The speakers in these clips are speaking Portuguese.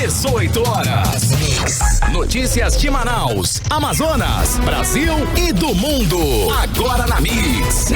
18 horas. Notícias de Manaus, Amazonas, Brasil e do mundo. Agora na Mix.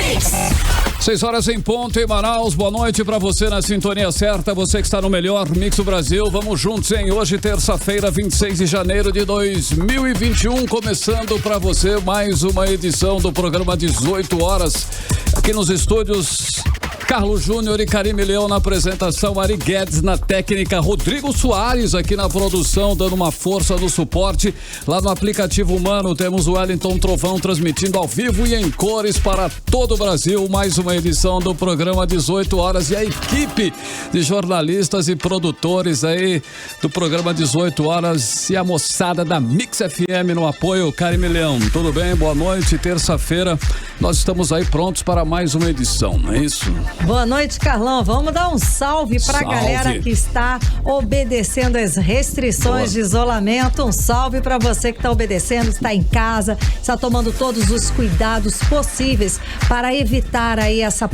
6 horas em ponto em Manaus. Boa noite pra você na sintonia certa. Você que está no melhor Mix do Brasil. Vamos juntos, hein? Hoje, terça-feira, 26 de janeiro de 2021. Começando pra você mais uma edição do programa 18 horas. Aqui nos estúdios, Carlos Júnior e Karime Leão na apresentação, Ari Guedes na técnica, Rodrigo Soares aqui na produção, dando uma força no suporte. Lá no aplicativo humano temos o Wellington Trovão transmitindo ao vivo e em cores para todo o Brasil. Mais uma edição do programa 18 horas e a equipe de jornalistas e produtores aí do programa 18 horas e a moçada da Mix FM no apoio. Karime Leão, tudo bem? Boa noite, terça-feira. Nós estamos aí prontos para mais uma edição, não é isso? Boa noite, Carlão. Vamos dar um salve pra galera que está obedecendo as restrições de isolamento. Um salve pra você que está obedecendo, está em casa, está tomando todos os cuidados possíveis para evitar aí essa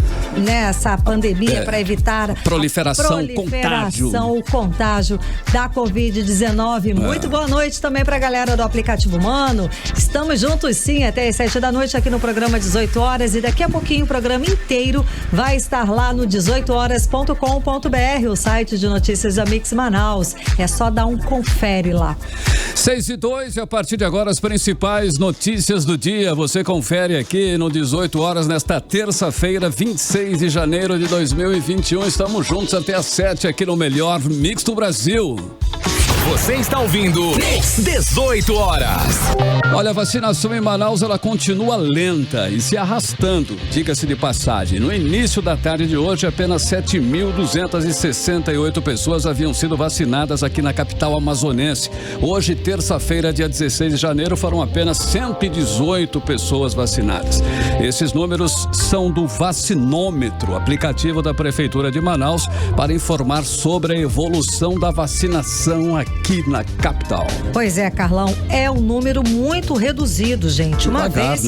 pandemia, para evitar proliferação, o contágio da Covid-19. Muito boa noite também pra galera do aplicativo humano. Estamos juntos sim até as 7 da noite aqui no programa 18 horas e daqui a pouquinho o programa inteiro vai estar lá no 18horas.com.br, o site de notícias da Mix Manaus. É só dar um confere lá. 6:02 e a partir de agora as principais notícias do dia. Você confere aqui no 18 horas nesta terça-feira, 26 de janeiro de 2021. Estamos juntos até às 7 aqui no melhor Mix do Brasil. Você está ouvindo Mix 18 horas. Olha, a vacinação em Manaus, ela continua lenta e se arrastando, diga-se de passagem. No início da tarde de hoje, apenas 7.268 pessoas haviam sido vacinadas aqui na capital amazonense. Hoje, terça-feira, dia 16 de janeiro, foram apenas 118 pessoas vacinadas. Esses números são do Vacinômetro, aplicativo da Prefeitura de Manaus, para informar sobre a evolução da vacinação aqui na capital. Pois é, Carlão, é um número muito reduzido, gente. Uma vez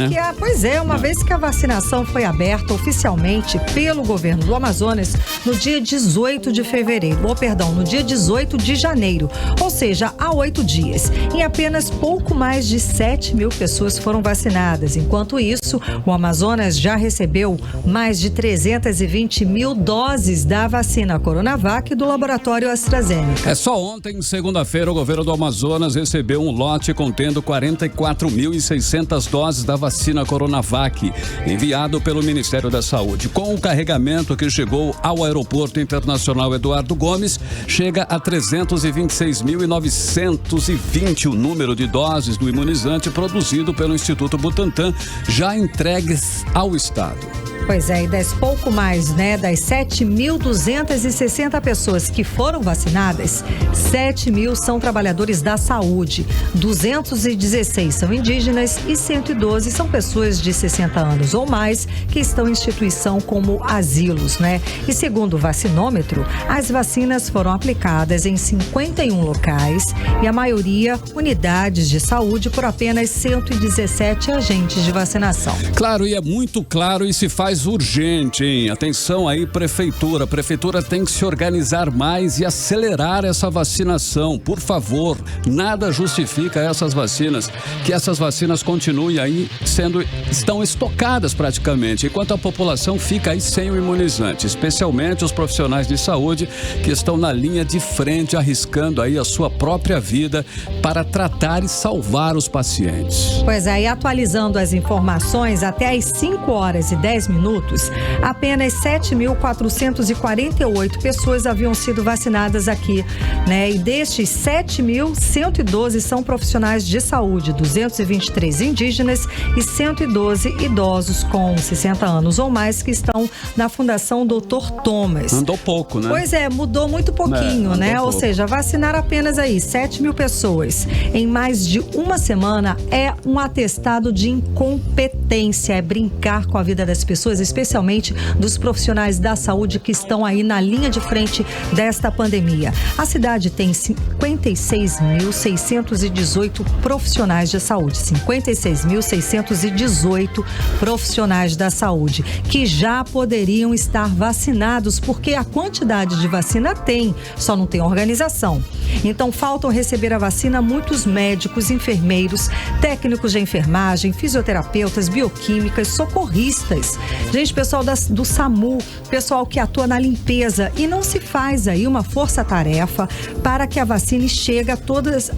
que a vacinação foi aberta oficialmente pelo governo do Amazonas no dia 18 de fevereiro, no dia 18 de janeiro, ou seja, há 8 dias. Em apenas pouco mais de 7 mil pessoas foram vacinadas. Enquanto isso, o Amazonas já recebeu mais de 320 mil doses da vacina Coronavac do laboratório AstraZeneca. É só ontem, segunda-feira, o governo do Amazonas recebeu um lote contendo 44.600 doses da vacina Coronavac, enviado pelo Ministério da Saúde. Com o carregamento que chegou ao Aeroporto Internacional Eduardo Gomes, chega a 326.920 o número de doses do imunizante produzido pelo Instituto Butantan, já entregues ao Estado. Pois é, e pouco mais, das 7.260 pessoas que foram vacinadas, 7 mil são trabalhadores da saúde, 216 são indígenas e 112 são pessoas de 60 anos ou mais que estão em instituição como asilos, E segundo o Vacinômetro, as vacinas foram aplicadas em 51 locais e a maioria unidades de saúde por apenas 117 agentes de vacinação. Claro, e é muito claro e se faz urgente, hein? Atenção aí, prefeitura. A prefeitura tem que se organizar mais e acelerar essa vacinação. Por favor, nada justifica essas vacinas, que essas vacinas continuem aí estão estocadas praticamente, enquanto a população fica aí sem o imunizante, especialmente os profissionais de saúde que estão na linha de frente, arriscando aí a sua própria vida para tratar e salvar os pacientes. Pois é, e atualizando as informações, até às 5 horas e 10 minutos, apenas 7.448 pessoas haviam sido vacinadas aqui, E destes 7.112 são profissionais de saúde, 223 indígenas e 112 idosos com 60 anos ou mais que estão na Fundação Dr. Thomas. Andou pouco, né? Pois é, mudou muito pouquinho, Ou seja, vacinar apenas aí 7 mil pessoas em mais de uma semana é um atestado de incompetência, é brincar com a vida das pessoas defesa, especialmente dos profissionais da saúde que estão aí na linha de frente desta pandemia. A cidade tem 56.618 profissionais de saúde, 56.618 profissionais da saúde, que já poderiam estar vacinados, porque a quantidade de vacina tem, só não tem organização. Então, faltam receber a vacina muitos médicos, enfermeiros, técnicos de enfermagem, fisioterapeutas, bioquímicas, socorristas. Gente, pessoal do SAMU, pessoal que atua na limpeza, e não se faz aí uma força-tarefa para que a vacina chegue a todas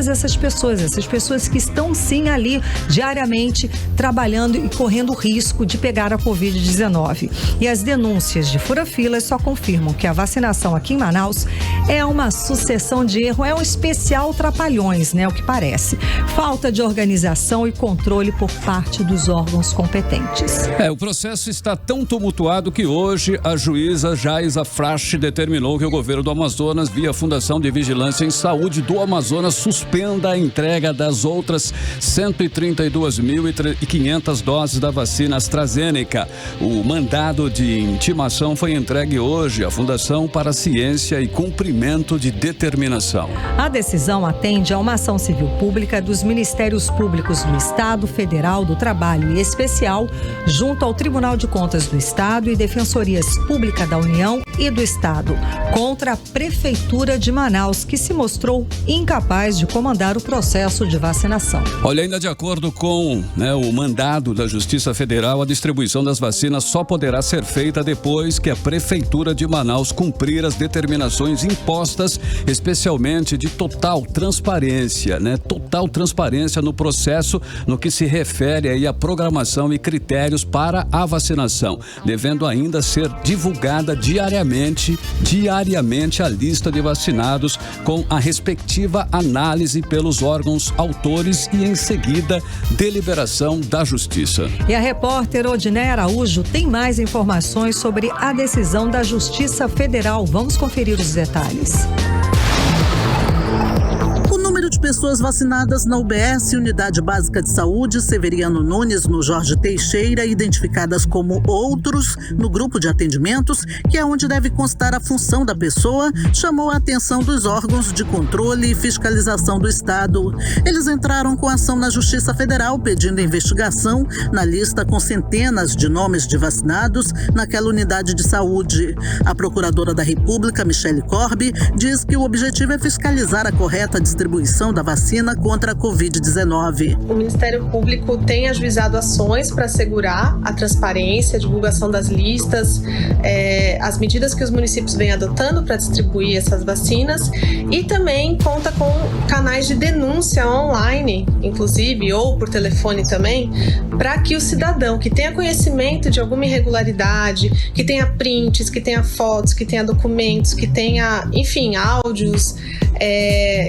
essas pessoas que estão sim ali diariamente trabalhando e correndo risco de pegar a Covid-19. E as denúncias de fura-filas só confirmam que a vacinação aqui em Manaus é uma sucessão de erro, é um especial Trapalhões, né? O que parece. Falta de organização e controle por parte dos órgãos competentes. O processo está tão tumultuado que hoje a juíza Jaisa Frasch determinou que o governo do Amazonas, via Fundação de Vigilância em Saúde do Amazonas, suspenda a entrega das outras 132.500 doses da vacina AstraZeneca. O mandado de intimação foi entregue hoje à Fundação para a Ciência e Cumprimento de Determinação. A decisão atende a uma ação civil pública dos Ministérios Públicos do Estado, Federal, do Trabalho e Especial, junto ao Tribunal de Contas do Estado e Defensorias Públicas da União e do Estado, contra a Prefeitura de Manaus, que se mostrou incapaz de comandar o processo de vacinação. Olha, ainda de acordo com o mandado da Justiça Federal, a distribuição das vacinas só poderá ser feita depois que a Prefeitura de Manaus cumprir as determinações impostas, especialmente de total transparência, Total transparência no processo no que se refere aí à programação e critérios para a vacinação, devendo ainda ser divulgada diariamente a lista de vacinados com a respectiva análise pelos órgãos autores e em seguida deliberação da Justiça. E a repórter Odiné Araújo tem mais informações sobre a decisão da Justiça Federal. Vamos conferir os detalhes. O número de pessoas vacinadas na UBS, Unidade Básica de Saúde Severiano Nunes, no Jorge Teixeira, identificadas como outros no grupo de atendimentos, que é onde deve constar a função da pessoa, chamou a atenção dos órgãos de controle e fiscalização do Estado. Eles entraram com ação na Justiça Federal pedindo investigação na lista com centenas de nomes de vacinados naquela unidade de saúde. A Procuradora da República, Michele Corbi, diz que o objetivo é fiscalizar a correta distribuição da vacina contra a Covid-19. O Ministério Público tem ajuizado ações para assegurar a transparência, a divulgação das listas, as medidas que os municípios vêm adotando para distribuir essas vacinas, e também conta com canais de denúncia online, inclusive, ou por telefone também, para que o cidadão que tenha conhecimento de alguma irregularidade, que tenha prints, que tenha fotos, que tenha documentos, que tenha, enfim, áudios,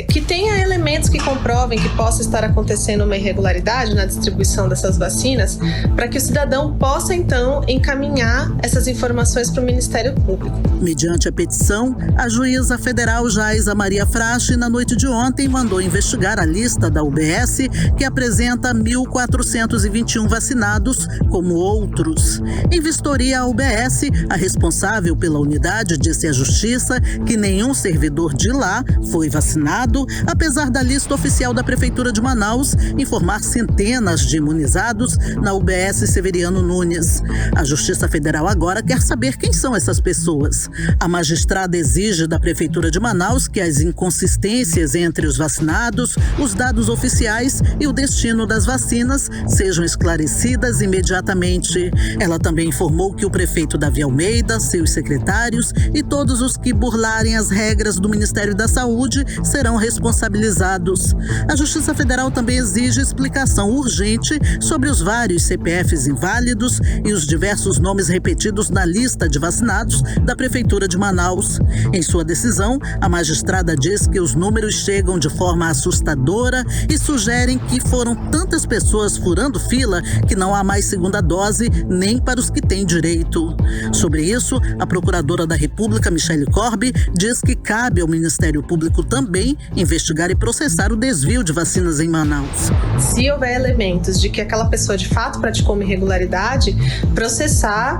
que tenha elementos que comprovem que possa estar acontecendo uma irregularidade na distribuição dessas vacinas, para que o cidadão possa, então, encaminhar essas informações para o Ministério Público. Mediante a petição, a juíza federal Jaisa Maria Frasch, na noite de ontem, mandou investigar a lista da UBS, que apresenta 1.421 vacinados como outros. Em vistoria à UBS, a responsável pela unidade disse à Justiça que nenhum servidor de lá foi vacinado, apesar da lista oficial da Prefeitura de Manaus informar centenas de imunizados na UBS Severiano Nunes. A Justiça Federal agora quer saber quem são essas pessoas. A magistrada exige da Prefeitura de Manaus que as inconsistências entre os vacinados, os dados oficiais e o destino das vacinas sejam esclarecidas imediatamente. Ela também informou que o prefeito Davi Almeida, seus secretários e todos os que burlarem as regras do Ministério da Saúde serão responsabilizados. A Justiça Federal também exige explicação urgente sobre os vários CPFs inválidos e os diversos nomes repetidos na lista de vacinados da Prefeitura de Manaus. Em sua decisão, a magistrada diz que os números chegam de forma assustadora e sugerem que foram tantas pessoas furando fila que não há mais segunda dose nem para os que têm direito. Sobre isso, a Procuradora da República, Michele Corbi, diz que cabe ao Ministério Público Público também investigar e processar o desvio de vacinas em Manaus. Se houver elementos de que aquela pessoa de fato praticou uma irregularidade, processar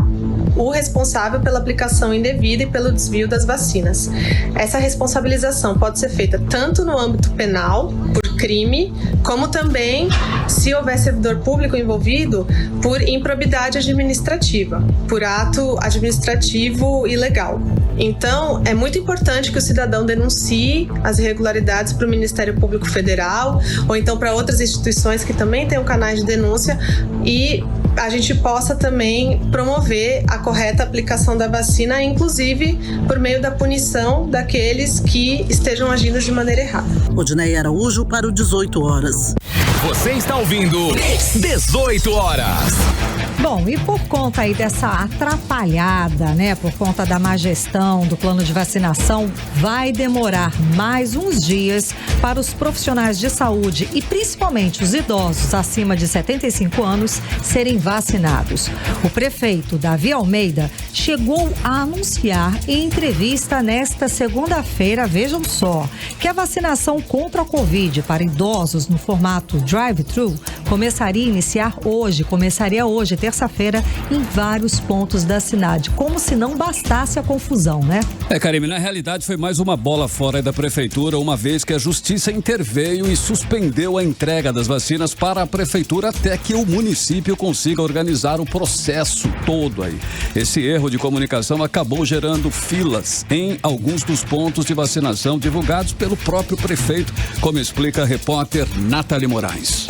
o responsável pela aplicação indevida e pelo desvio das vacinas. Essa responsabilização pode ser feita tanto no âmbito penal, por crime, como também, se houver servidor público envolvido, por improbidade administrativa, por ato administrativo ilegal. Então, é muito importante que o cidadão denuncie as irregularidades para o Ministério Público Federal ou então para outras instituições que também tenham canais de denúncia e a gente possa também promover a correta aplicação da vacina, inclusive por meio da punição daqueles que estejam agindo de maneira errada. Odinei Araújo para o 18 horas. Você está ouvindo 18 horas. Bom, e por conta aí dessa atrapalhada, né, por conta da má gestão do plano de vacinação, vai demorar mais uns dias para os profissionais de saúde e principalmente os idosos acima de 75 anos serem vacinados. O prefeito Davi Almeida chegou a anunciar em entrevista nesta segunda-feira, vejam só, que a vacinação contra a Covid para idosos no formato drive-thru começaria hoje, terça-feira, em vários pontos da cidade, como se não bastasse a confusão, né? Karime, na realidade foi mais uma bola fora da prefeitura, uma vez que a justiça interveio e suspendeu a entrega das vacinas para a prefeitura até que o município consiga organizar o processo todo aí. Esse erro de comunicação acabou gerando filas em alguns dos pontos de vacinação divulgados pelo próprio prefeito, como explica a repórter Nathalie Moraes.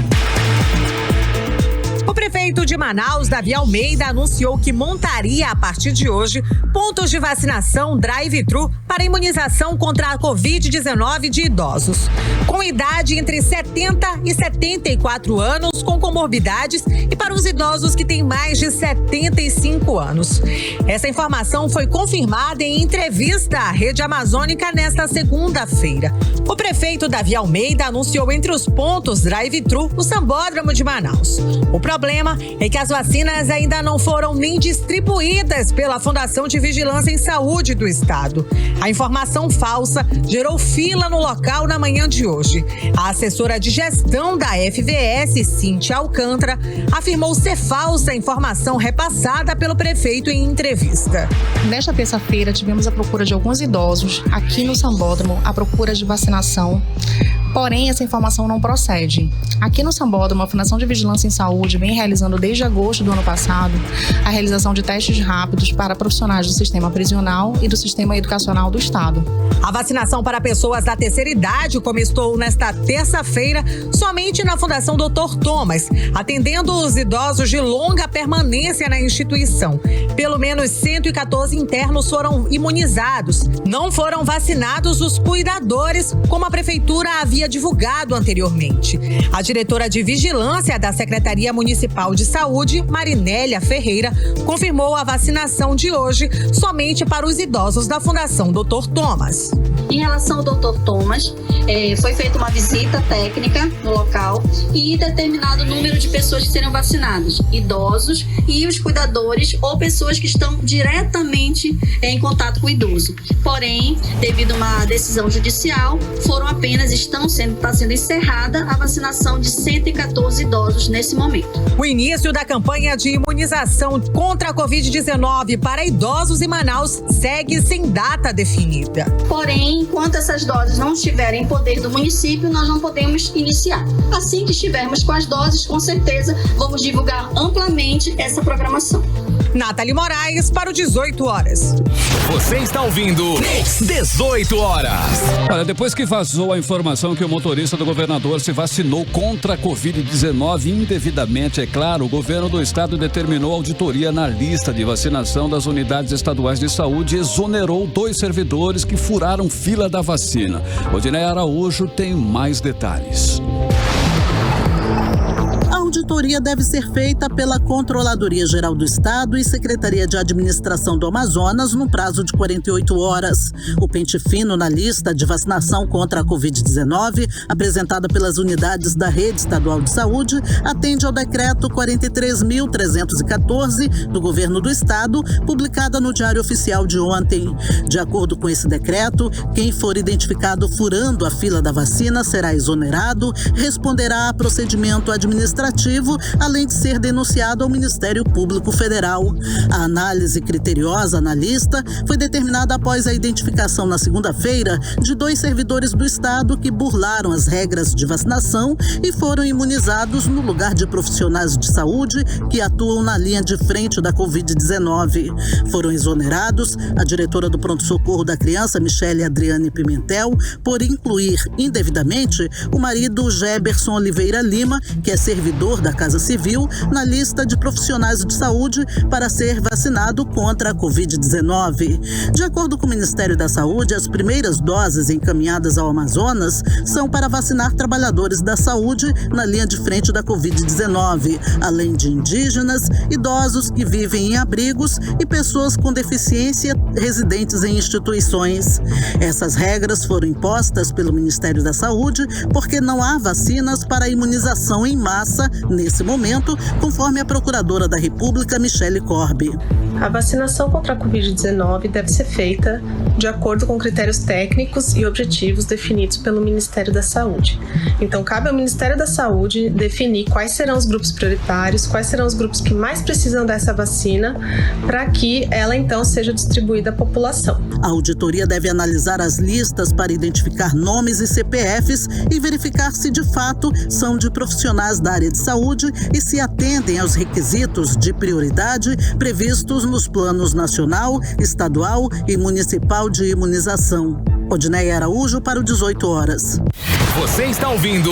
O prefeito de Manaus, Davi Almeida, anunciou que montaria a partir de hoje pontos de vacinação drive-thru para imunização contra a Covid-19 de idosos com idade entre 70 e 74 anos com comorbidades e para os idosos que têm mais de 75 anos. Essa informação foi confirmada em entrevista à Rede Amazônica nesta segunda-feira. O prefeito Davi Almeida anunciou entre os pontos drive-thru o Sambódromo de Manaus. O problema é que as vacinas ainda não foram nem distribuídas pela Fundação de Vigilância em Saúde do Estado. A informação falsa gerou fila no local na manhã de hoje. A assessora de gestão da FVS, Cíntia Alcântara, afirmou ser falsa a informação repassada pelo prefeito em entrevista. Nesta terça-feira, tivemos a procura de alguns idosos aqui no Sambódromo, a procura de vacinação. Porém, essa informação não procede. Aqui no Sambódromo, a Fundação de Vigilância em Saúde vem realizando desde agosto do ano passado a realização de testes rápidos para profissionais do sistema prisional e do sistema educacional do Estado. A vacinação para pessoas da terceira idade começou nesta terça-feira somente na Fundação Dr. Thomas, atendendo os idosos de longa permanência na instituição. Pelo menos 114 internos foram imunizados. Não foram vacinados os cuidadores, como a prefeitura havia divulgado anteriormente. A diretora de Vigilância da Secretaria Municipal de Saúde, Marinélia Ferreira, confirmou a vacinação de hoje somente para os idosos da Fundação Dr. Thomas. Em relação ao Dr. Thomas, foi feita uma visita técnica no local e determinado o número de pessoas que serão vacinadas, idosos e os cuidadores ou pessoas que estão diretamente em contato com o idoso. Porém, devido a uma decisão judicial, está sendo encerrada a vacinação de 114 idosos nesse momento. O início da campanha de imunização contra a Covid-19 para idosos em Manaus segue sem data definida. Porém, enquanto essas doses não estiverem em poder do município, nós não podemos iniciar. Assim que estivermos com as doses, com certeza vamos divulgar amplamente essa programação. Nathalie Moraes para o 18 horas. Você está ouvindo 18 horas. Olha, depois que vazou a informação que o motorista do governador se vacinou contra a Covid-19 indevidamente, é claro, o governo do estado determinou auditoria na lista de vacinação das unidades estaduais de saúde e exonerou 2 servidores que furaram fila da vacina. Odinei Araújo tem mais detalhes. auditoria deve ser feita pela Controladoria Geral do Estado e Secretaria de Administração do Amazonas no prazo de 48 horas. O pente fino na lista de vacinação contra a Covid-19, apresentada pelas unidades da Rede Estadual de Saúde, atende ao decreto 43.314 do Governo do Estado, publicada no Diário Oficial de ontem. De acordo com esse decreto, quem for identificado furando a fila da vacina será exonerado, responderá a procedimento administrativo, além de ser denunciado ao Ministério Público Federal. A análise criteriosa na lista foi determinada após a identificação na segunda-feira de 2 servidores do Estado que burlaram as regras de vacinação e foram imunizados no lugar de profissionais de saúde que atuam na linha de frente da Covid-19. Foram exonerados a diretora do Pronto-Socorro da Criança, Michele Adriane Pimentel, por incluir indevidamente o marido Geberson Oliveira Lima, que é servidor da Casa Civil, na lista de profissionais de saúde para ser vacinado contra a Covid-19. De acordo com o Ministério da Saúde, as primeiras doses encaminhadas ao Amazonas são para vacinar trabalhadores da saúde na linha de frente da Covid-19, além de indígenas, idosos que vivem em abrigos e pessoas com deficiência residentes em instituições. Essas regras foram impostas pelo Ministério da Saúde porque não há vacinas para imunização em massa nesse momento, conforme a Procuradora da República, Michele Corbi. A vacinação contra a Covid-19 deve ser feita de acordo com critérios técnicos e objetivos definidos pelo Ministério da Saúde. Então, cabe ao Ministério da Saúde definir quais serão os grupos prioritários, quais serão os grupos que mais precisam dessa vacina, para que ela, então, seja distribuída à população. A auditoria deve analisar as listas para identificar nomes e CPFs e verificar se, de fato, são de profissionais da área de saúde e se atendem aos requisitos de prioridade previstos nos planos nacional, estadual e municipal de imunização. Odneia Araújo para o 18 horas. Você está ouvindo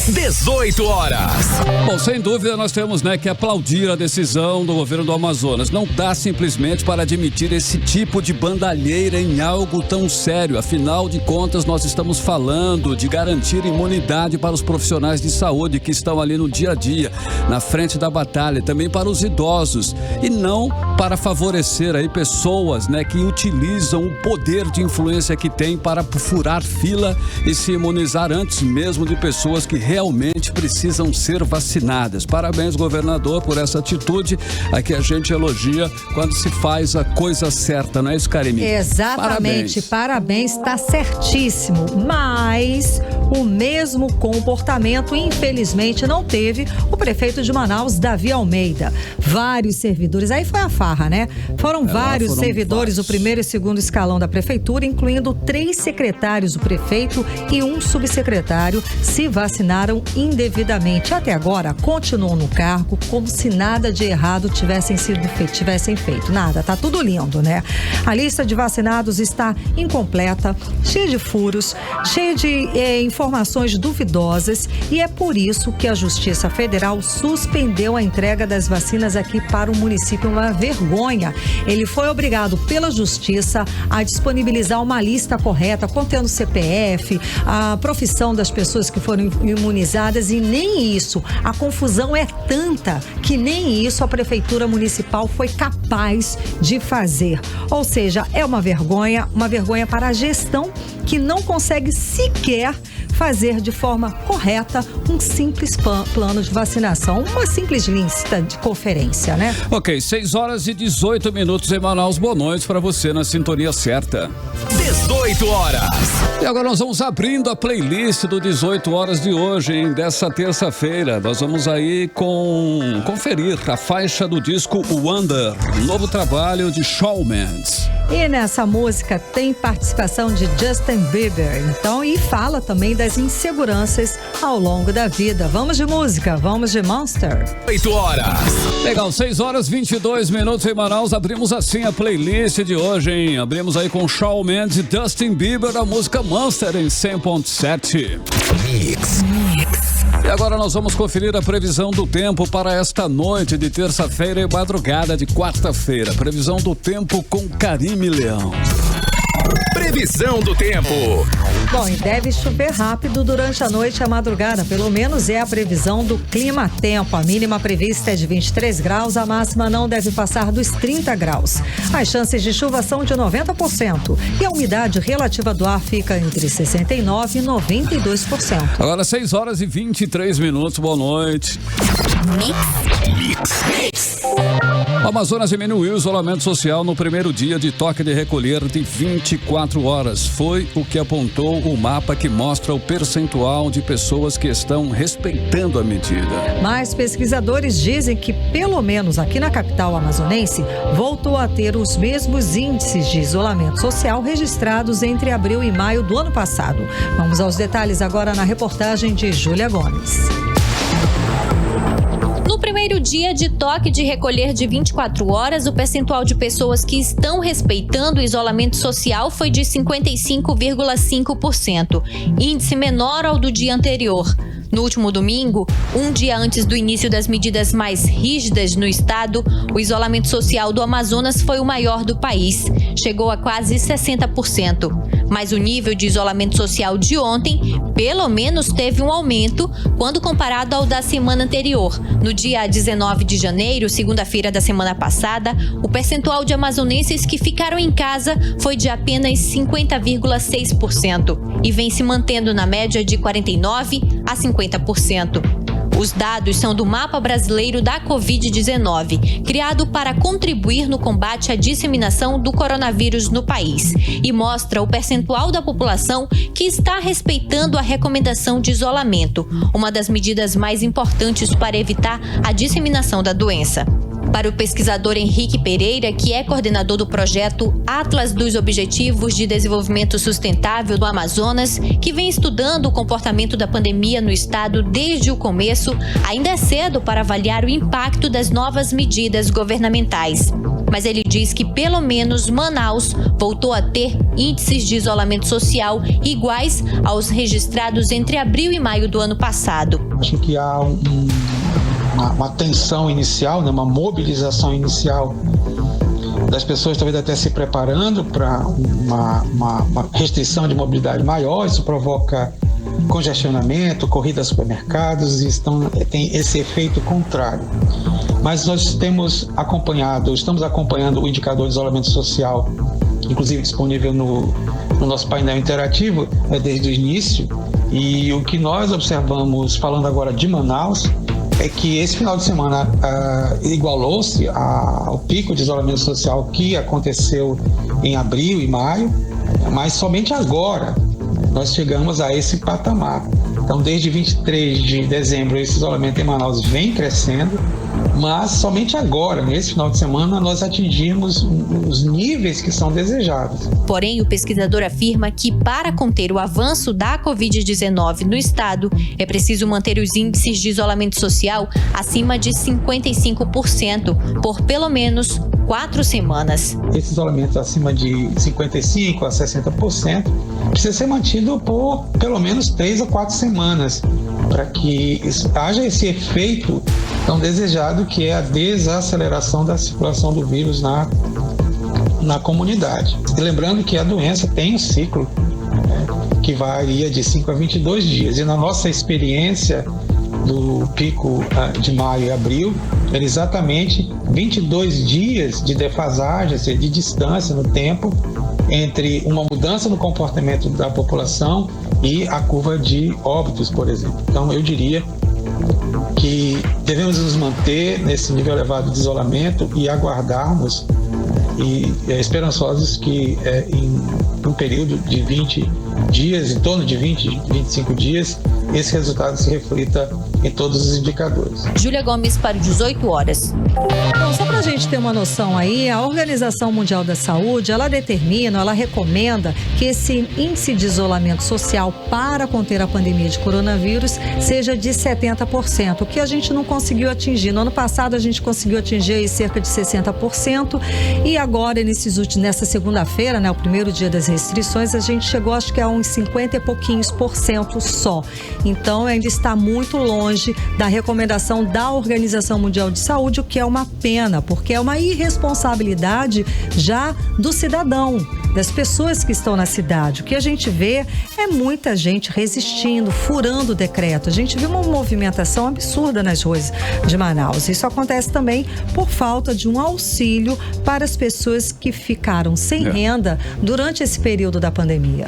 18 horas. Bom, sem dúvida nós temos, que aplaudir a decisão do governo do Amazonas. Não dá simplesmente para admitir esse tipo de bandalheira em algo tão sério. Afinal de contas, nós estamos falando de garantir imunidade para os profissionais de saúde que estão ali no dia a dia, na frente da batalha, também para os idosos. E não para favorecer aí pessoas, que utilizam o poder de influência que tem para furar fila e se imunizar antes mesmo de pessoas que realmente precisam ser vacinadas. Parabéns, governador, por essa atitude. Aqui a gente elogia quando se faz a coisa certa, não é isso, Karine? Exatamente, parabéns, está certíssimo. Mas o mesmo comportamento, infelizmente, não teve o prefeito de Manaus, Davi Almeida. Vários servidores, aí foi a farra, né? Foram vários servidores do primeiro e segundo escalão da prefeitura, incluindo 3 secretários do prefeito e um subsecretário, se vacinaram indevidamente. Até agora, continuam no cargo como se nada de errado tivessem feito. Nada, tá tudo lindo, né? A lista de vacinados está incompleta, cheia de furos, cheia de informações duvidosas, e é por isso que a Justiça Federal suspendeu a entrega das vacinas aqui para o município. Uma vergonha. Ele foi obrigado pela Justiça a disponibilizar uma lista correta, contendo CPF, a profissão das pessoas que foram imunizadas, e nem isso. A confusão é tanta que nem isso a Prefeitura Municipal foi capaz de fazer. Ou seja, é uma vergonha para a gestão, que não consegue sequer fazer de forma correta um simples plano de vacinação, uma simples lista de conferência, né? Ok, 6 horas e 18 minutos em Manaus. Boa noite para você na sintonia certa. 18 horas. E agora nós vamos abrindo a playlist do 18 horas de hoje, dessa terça-feira. Nós vamos aí conferir a faixa do disco Wonder, novo trabalho de Shawn Mendes. E nessa música tem participação de Justin Bieber, e fala também das inseguranças ao longo da vida. Vamos de música, vamos de Monster. 8 horas. Legal, 6 horas 22 minutos em Manaus. Abrimos assim a playlist de hoje, hein? Abrimos aí com Shawn Mendes e Justin Bieber, a música Monster em 100.7. Mix. E agora nós vamos conferir a previsão do tempo para esta noite de terça-feira e madrugada de quarta-feira. Previsão do tempo com Karine Leão. Previsão do tempo. Bom, e deve chover rápido durante a noite e a madrugada, pelo menos é a previsão do Clima Tempo. A mínima prevista é de 23 graus, a máxima não deve passar dos 30 graus. As chances de chuva são de 90% e a umidade relativa do ar fica entre 69% e 92%. Agora 6 horas e 23 minutos, boa noite. O Amazonas diminuiu o isolamento social no primeiro dia de toque de recolher de 24 horas. Foi o que apontou o mapa que mostra o percentual de pessoas que estão respeitando a medida. Mas pesquisadores dizem que, pelo menos aqui na capital amazonense, voltou a ter os mesmos índices de isolamento social registrados entre abril e maio do ano passado. Vamos aos detalhes agora na reportagem de Júlia Gomes. No primeiro dia de toque de recolher de 24 horas, o percentual de pessoas que estão respeitando o isolamento social foi de 55,5%, índice menor ao do dia anterior. No último domingo, um dia antes do início das medidas mais rígidas no estado, o isolamento social do Amazonas foi o maior do país, chegou a quase 60%. Mas o nível de isolamento social de ontem, pelo menos, teve um aumento quando comparado ao da semana anterior. No dia 19 de janeiro, segunda-feira da semana passada, o percentual de amazonenses que ficaram em casa foi de apenas 50,6% e vem se mantendo na média de 49% a 50%. Os dados são do Mapa Brasileiro da Covid-19, criado para contribuir no combate à disseminação do coronavírus no país, e mostra o percentual da população que está respeitando a recomendação de isolamento, uma das medidas mais importantes para evitar a disseminação da doença. Para o pesquisador Henrique Pereira, que é coordenador do projeto Atlas dos Objetivos de Desenvolvimento Sustentável do Amazonas, que vem estudando o comportamento da pandemia no estado desde o começo, ainda é cedo para avaliar o impacto das novas medidas governamentais. Mas ele diz que pelo menos Manaus voltou a ter índices de isolamento social iguais aos registrados entre abril e maio do ano passado. Acho que há uma tensão inicial, né, uma mobilização inicial das pessoas, talvez até se preparando para uma restrição de mobilidade maior. Isso provoca congestionamento, corrida a supermercados, e tem esse efeito contrário. Mas nós estamos acompanhando o indicador de isolamento social, inclusive disponível no nosso painel interativo desde o início, e o que nós observamos, falando agora de Manaus, é que esse final de semana igualou-se ao pico de isolamento social que aconteceu em abril e maio, mas somente agora nós chegamos a esse patamar. Então, desde 23 de dezembro, esse isolamento em Manaus vem crescendo, mas somente agora, nesse final de semana, nós atingimos os níveis que são desejados. Porém, o pesquisador afirma que para conter o avanço da Covid-19 no estado, é preciso manter os índices de isolamento social acima de 55% por pelo menos 4 semanas. Esse isolamento acima de 55% a 60% precisa ser mantido por pelo menos 3 a 4 semanas, para que haja esse efeito tão desejado, que é a desaceleração da circulação do vírus na comunidade. E lembrando que a doença tem um ciclo, que varia de 5 a 22 dias. E na nossa experiência do pico de maio e abril, era exatamente 22 dias de defasagem, ou seja, de distância no tempo, entre uma mudança no comportamento da população e a curva de óbitos, por exemplo. Então, eu diria que devemos nos manter nesse nível elevado de isolamento e aguardarmos esperançosos que em um período de 20 dias, em torno de 25 dias, esse resultado se reflita em todos os indicadores. Júlia Gomes para 18 horas. Bom, só para a gente ter uma noção aí, a Organização Mundial da Saúde, ela recomenda que esse índice de isolamento social para conter a pandemia de coronavírus seja de 70%, o que a gente não conseguiu atingir. No ano passado a gente conseguiu atingir aí cerca de 60% e agora nessa segunda-feira, né, o primeiro dia das restrições, a gente chegou acho que a uns 50 e pouquinhos % só. Então ainda está muito longe da recomendação da Organização Mundial de Saúde, o que é uma pena, porque é uma irresponsabilidade já do cidadão. das pessoas que estão na cidade. O que a gente vê é muita gente resistindo, furando o decreto. A gente viu uma movimentação absurda nas ruas de Manaus. Isso acontece também por falta de um auxílio para as pessoas que ficaram sem renda durante esse período da pandemia.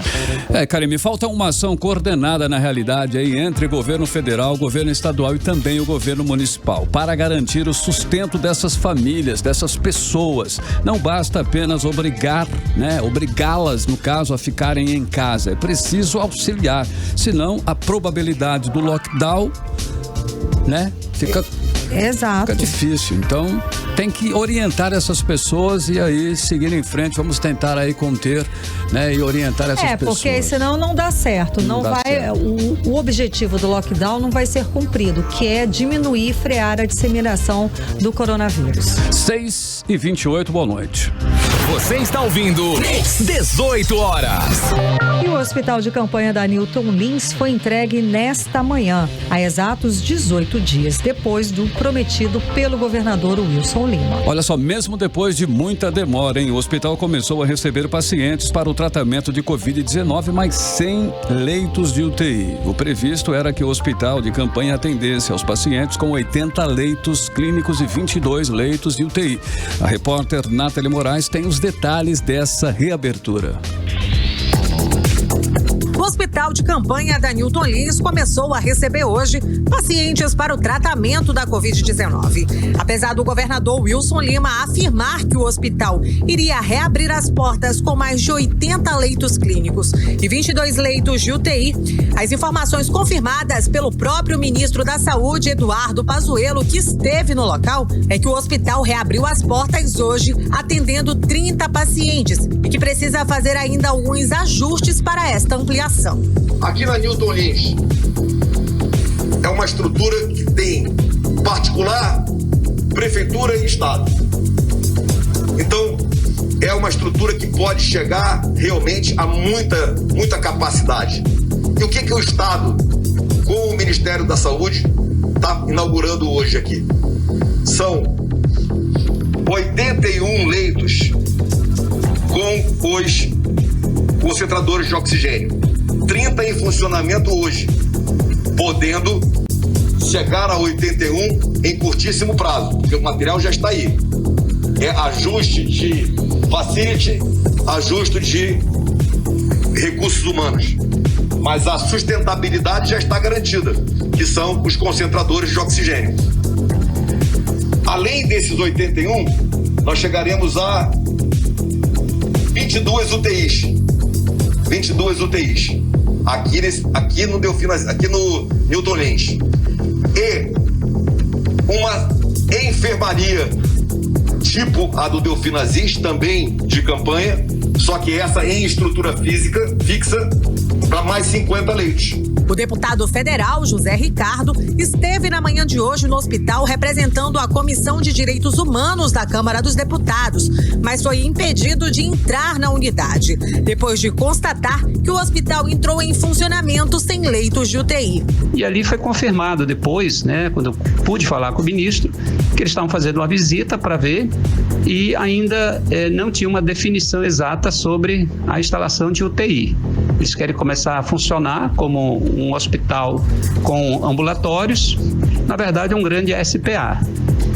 Karime, falta uma ação coordenada na realidade aí entre governo federal, governo estadual e também o governo municipal para garantir o sustento dessas famílias, dessas pessoas. Não basta apenas obrigá-las, no caso, a ficarem em casa. É preciso auxiliar, senão a probabilidade do lockdown, fica difícil. Então, tem que orientar essas pessoas e aí seguir em frente. Vamos tentar aí conter, e orientar essas pessoas. Porque senão não dá certo. O objetivo do lockdown não vai ser cumprido, que é diminuir e frear a disseminação do coronavírus. 6h28, boa noite. Você está ouvindo 18 horas. E o hospital de campanha da Newton Lins foi entregue nesta manhã, há exatos 18 dias depois do prometido pelo governador Wilson Lima. Olha só, mesmo depois de muita demora, o hospital começou a receber pacientes para o tratamento de Covid-19, mas sem leitos de UTI. O previsto era que o hospital de campanha atendesse aos pacientes com 80 leitos clínicos e 22 leitos de UTI. A repórter Nathalie Moraes tem os detalhes dessa reabertura. O hospital de campanha da Newton Lins começou a receber hoje pacientes para o tratamento da Covid-19. Apesar do governador Wilson Lima afirmar que o hospital iria reabrir as portas com mais de 80 leitos clínicos e 22 leitos de UTI, as informações confirmadas pelo próprio ministro da Saúde, Eduardo Pazuello, que esteve no local, é que o hospital reabriu as portas hoje, atendendo 30 pacientes e que precisa fazer ainda alguns ajustes para esta ampliação. Aqui na Newton Lins é uma estrutura que tem particular, prefeitura e estado. Então é uma estrutura que pode chegar realmente a muita capacidade. E o que o estado, com o Ministério da Saúde, está inaugurando hoje aqui? São 81 leitos com os concentradores de oxigênio. 30 em funcionamento hoje, podendo chegar a 81 em curtíssimo prazo, porque o material já está aí. É ajuste de facility, ajuste de recursos humanos. Mas a sustentabilidade já está garantida, que são os concentradores de oxigênio. Além desses 81, nós chegaremos a 22 UTIs. 22 UTIs. Aqui no Newton Lins. E uma enfermaria tipo a do Delfim Aziz, também de campanha, só que essa em estrutura fixa para mais 50 leitos. O deputado federal José Ricardo esteve na manhã de hoje no hospital representando a Comissão de Direitos Humanos da Câmara dos Deputados, mas foi impedido de entrar na unidade, depois de constatar que o hospital entrou em funcionamento sem leitos de UTI. E ali foi confirmado depois, quando eu pude falar com o ministro, que eles estavam fazendo uma visita para ver e ainda não tinha uma definição exata sobre a instalação de UTI. Eles querem começar a funcionar como um hospital com ambulatórios, na verdade é um grande SPA.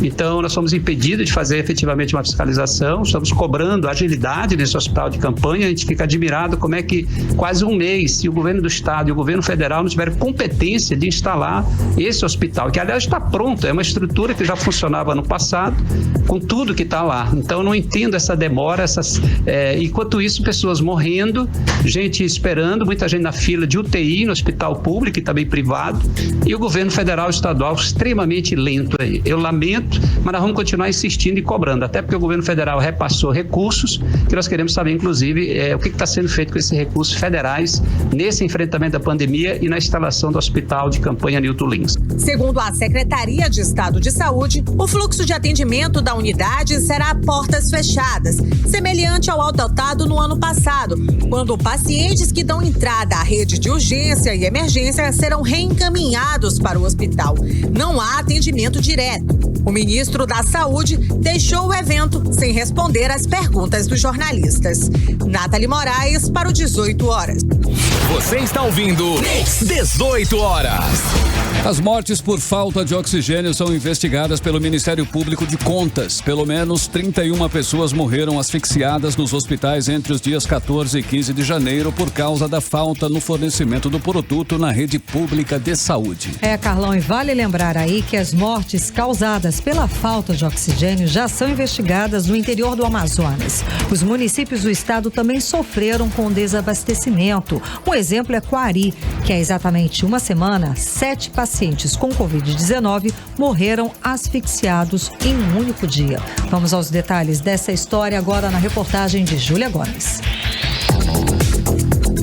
Então, nós somos impedidos de fazer efetivamente uma fiscalização, estamos cobrando agilidade nesse hospital de campanha. A gente fica admirado como é que quase um mês, se o governo do estado e o governo federal não tiveram competência de instalar esse hospital, que aliás está pronto, é uma estrutura que já funcionava no passado, com tudo que está lá. Então, eu não entendo essa demora, enquanto isso, pessoas morrendo, gente esperando, muita gente na fila de UTI no hospital público e também privado, e o governo federal e estadual extremamente lento aí. Eu lamento, mas nós vamos continuar insistindo e cobrando, até porque o governo federal repassou recursos, que nós queremos saber, inclusive, o que está sendo feito com esses recursos federais nesse enfrentamento da pandemia e na instalação do hospital de campanha Newton Lins. Segundo a Secretaria de Estado de Saúde, o fluxo de atendimento da unidade será a portas fechadas, semelhante ao adotado no ano passado, quando pacientes que que dão entrada à rede de urgência e emergência serão reencaminhados para o hospital. Não há atendimento direto. O ministro da Saúde deixou o evento sem responder às perguntas dos jornalistas. Nathalie Moraes para o 18 horas. Você está ouvindo 18 horas. As mortes por falta de oxigênio são investigadas pelo Ministério Público de Contas. Pelo menos 31 pessoas morreram asfixiadas nos hospitais entre os dias 14 e 15 de janeiro por causa da falta no fornecimento do produto na rede pública de saúde. Carlão, e vale lembrar aí que as mortes causadas pela falta de oxigênio já são investigadas no interior do Amazonas. Os municípios do estado também sofreram com desabastecimento. Um exemplo é Coari, que há exatamente uma semana, 7 pacientes com Covid-19 morreram asfixiados em um único dia. Vamos aos detalhes dessa história agora na reportagem de Júlia Gomes.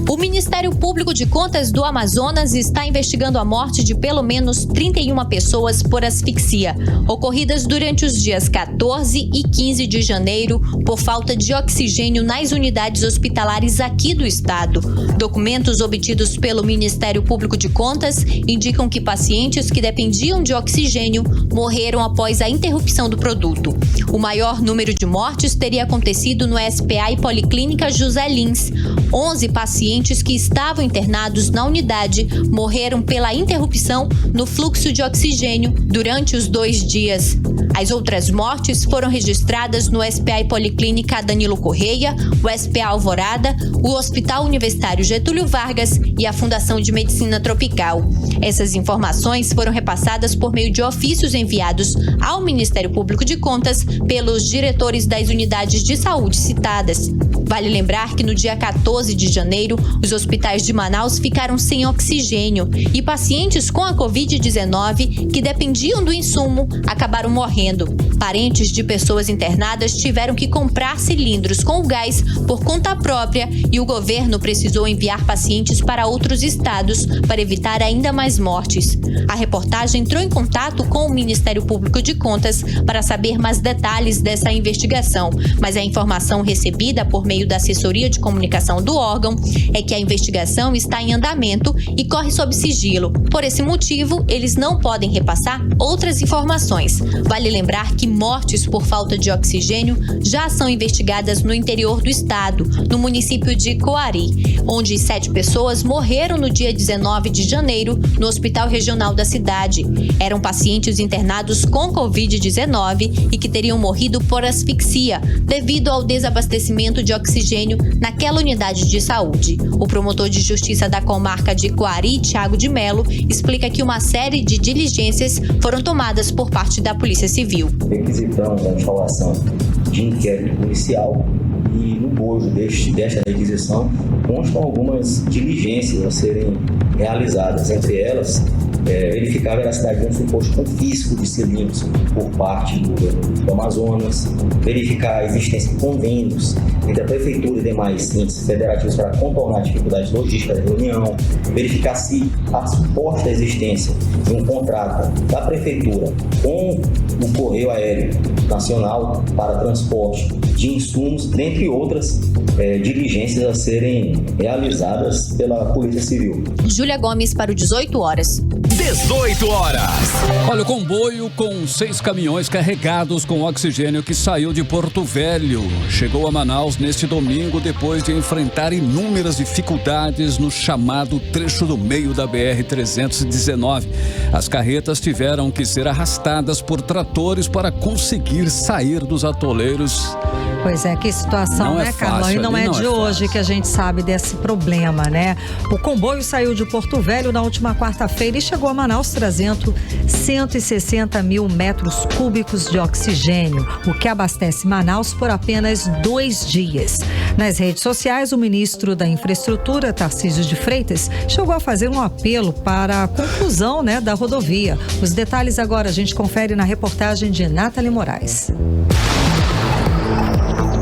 O Ministério Público de Contas do Amazonas está investigando a morte de pelo menos 31 pessoas por asfixia, ocorridas durante os dias 14 e 15 de janeiro por falta de oxigênio nas unidades hospitalares aqui do estado. Documentos obtidos pelo Ministério Público de Contas indicam que pacientes que dependiam de oxigênio morreram após a interrupção do produto. O maior número de mortes teria acontecido no SPA e Policlínica José Lins. 11 pacientes que estavam internados na unidade morreram pela interrupção no fluxo de oxigênio durante os 2 dias. As outras mortes foram registradas no SPA e Policlínica Danilo Correia, o SPA Alvorada, o Hospital Universitário Getúlio Vargas e a Fundação de Medicina Tropical. Essas informações foram repassadas por meio de ofícios enviados ao Ministério Público de Contas pelos diretores das unidades de saúde citadas. Vale lembrar que no dia 14 de janeiro, os hospitais de Manaus ficaram sem oxigênio e pacientes com a Covid-19 que dependiam do insumo acabaram morrendo. Parentes de pessoas internadas tiveram que comprar cilindros com o gás por conta própria e o governo precisou enviar pacientes para outros estados para evitar ainda mais mortes. A reportagem entrou em contato com o Ministério Público de Contas para saber mais detalhes dessa investigação, mas a informação recebida por meio da assessoria de comunicação do órgão é que a investigação está em andamento e corre sob sigilo. Por esse motivo, eles não podem repassar outras informações. Vale lembrar que mortes por falta de oxigênio já são investigadas no interior do estado, no município de Coari, onde 7 pessoas morreram no dia 19 de janeiro no hospital regional da cidade. Eram pacientes internados com Covid-19 e que teriam morrido por asfixia devido ao desabastecimento de oxigênio naquela unidade de saúde. O promotor de justiça da comarca de Coari, Thiago de Melo, explica que uma série de diligências foram tomadas por parte da Polícia Civil. Requisitamos a instalação de inquérito policial e no bojo desta requisição constam algumas diligências a serem realizadas, entre elas verificar a veracidade de um suposto confisco de cilindros por parte do Amazonas, verificar a existência de convênios entre a Prefeitura e demais entes federativos para contornar dificuldades logísticas da reunião, verificar se há suposta existência de um contrato da Prefeitura com o Correio Aéreo Nacional para transporte de insumos, dentre outras diligências a serem realizadas pela Polícia Civil. Júlia Gomes para o 18 horas. 18 horas. Olha, o comboio com 6 caminhões carregados com oxigênio que saiu de Porto Velho chegou a Manaus neste domingo depois de enfrentar inúmeras dificuldades no chamado trecho do meio da BR-319. As carretas tiveram que ser arrastadas por tratores para conseguir sair dos atoleiros. Pois é, que situação, né, Carlão? E não é de hoje que a gente sabe desse problema, né? O comboio saiu de Porto Velho na última quarta-feira e chegou a Manaus trazendo 160 mil metros cúbicos de oxigênio, o que abastece Manaus por apenas 2 dias. Nas redes sociais, o ministro da Infraestrutura, Tarcísio de Freitas, chegou a fazer um apelo para a conclusão, né, da rodovia. Os detalhes agora a gente confere na reportagem de Nathalie Moraes.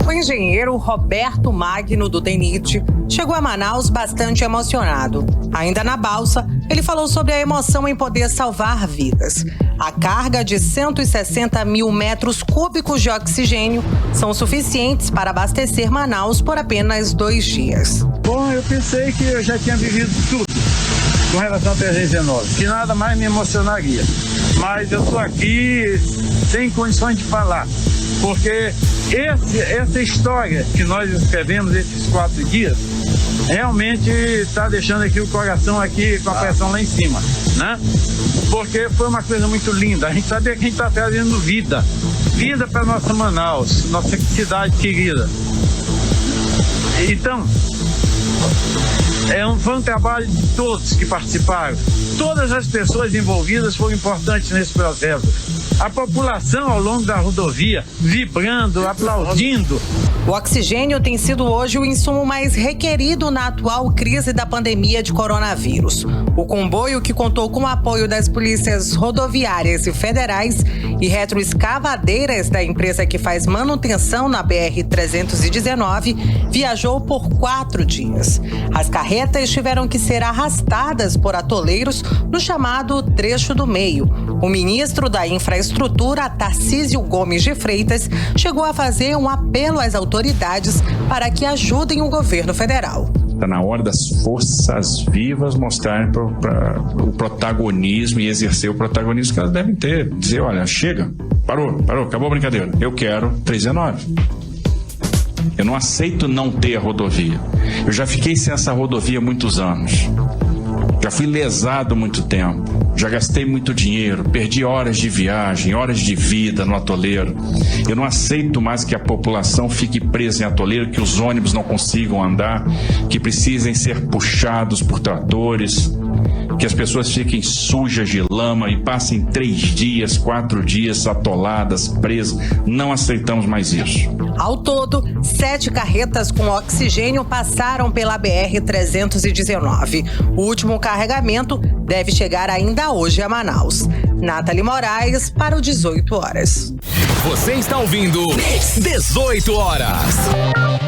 O engenheiro Roberto Magno do DENIT chegou a Manaus bastante emocionado. Ainda na balsa, ele falou sobre a emoção em poder salvar vidas. A carga de 160 mil metros cúbicos de oxigênio são suficientes para abastecer Manaus por apenas 2 dias. Bom, eu pensei que eu já tinha vivido tudo com relação à 319, que nada mais me emocionaria. Mas eu estou aqui sem condições de falar, porque essa história que nós escrevemos esses 4 dias realmente está deixando aqui o coração aqui com a pressão lá em cima, né? Porque foi uma coisa muito linda. A gente sabia que a gente está trazendo vida para nossa Manaus, nossa cidade querida. Então, foi um trabalho de todos que participaram. Todas as pessoas envolvidas foram importantes nesse processo. A população ao longo da rodovia vibrando, aplaudindo. O oxigênio tem sido hoje o insumo mais requerido na atual crise da pandemia de coronavírus. O comboio, que contou com o apoio das polícias rodoviárias e federais e retroescavadeiras da empresa que faz manutenção na BR-319, viajou por 4 dias. As carretas tiveram que ser arrastadas por atoleiros no chamado trecho do meio. O ministro da Infraestrutura, Tarcísio Gomes de Freitas, chegou a fazer um apelo às autoridades para que ajudem o governo federal. Está na hora das forças vivas mostrarem o protagonismo e exercer o protagonismo que elas devem ter. Dizer, olha, chega, parou, acabou a brincadeira. Eu quero 319. Eu não aceito não ter a rodovia. Eu já fiquei sem essa rodovia há muitos anos. Já fui lesado muito tempo. Já gastei muito dinheiro, perdi horas de viagem, horas de vida no atoleiro. Eu não aceito mais que a população fique presa em atoleiro, que os ônibus não consigam andar, que precisem ser puxados por tratores, que as pessoas fiquem sujas de lama e passem 3 dias, 4 dias atoladas, presas. Não aceitamos mais isso. Ao todo, 7 carretas com oxigênio passaram pela BR-319. O último carregamento deve chegar ainda hoje a Manaus. Nathalie Moraes para o 18 horas. Você está ouvindo 18 horas.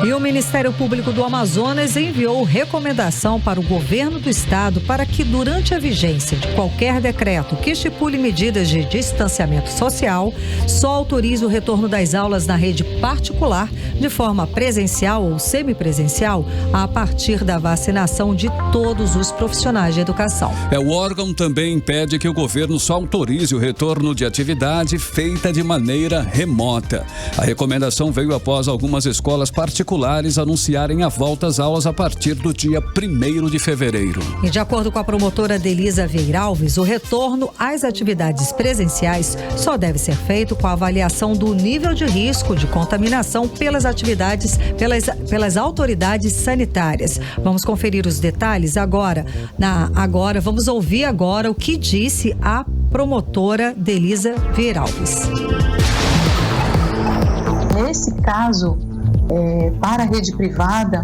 E o Ministério Público do Amazonas enviou recomendação para o governo do estado para que, durante a vigência de qualquer decreto que estipule medidas de distanciamento social, só autorize o retorno das aulas na rede particular de forma presencial ou semipresencial a partir da vacinação de todos os profissionais de educação. O órgão também impede que o governo só autorize o retorno de atividade feita de maneira remota. A recomendação veio após algumas escolas particulares anunciarem a volta às aulas a partir do dia 1º de fevereiro. E de acordo com a promotora Delisa Vieira Alves, o retorno às atividades presenciais só deve ser feito com a avaliação do nível de risco de contaminação pelas pelas autoridades sanitárias. Vamos conferir os detalhes agora. Vamos ouvir agora o que disse a promotora Delisa Vieira Alves. Nesse caso, para a rede privada,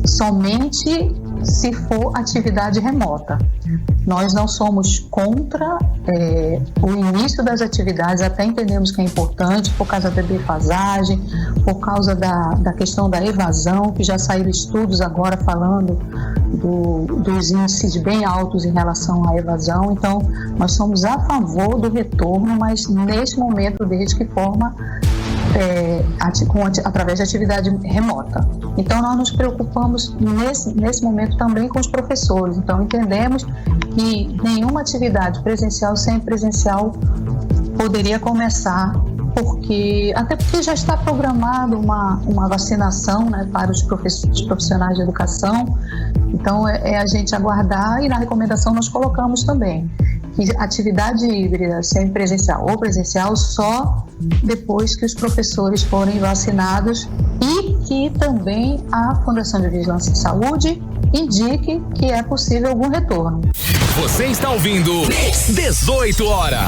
somente se for atividade remota. Nós não somos contra o início das atividades, até entendemos que é importante por causa da defasagem, por causa da questão da evasão, que já saíram estudos agora falando dos índices bem altos em relação à evasão. Então, nós somos a favor do retorno, mas neste momento, desde que forma através de atividade remota. Então, nós nos preocupamos nesse momento também com os professores. Então, entendemos que nenhuma atividade presencial ou semipresencial poderia começar, até porque já está programado uma vacinação, né, para os profissionais de educação. Então, é a gente aguardar, e na recomendação nós colocamos também que atividade híbrida, semipresencial ou presencial, só depois que os professores forem vacinados, e que também a Fundação de Vigilância em Saúde indique que é possível algum retorno. Você está ouvindo 18 horas.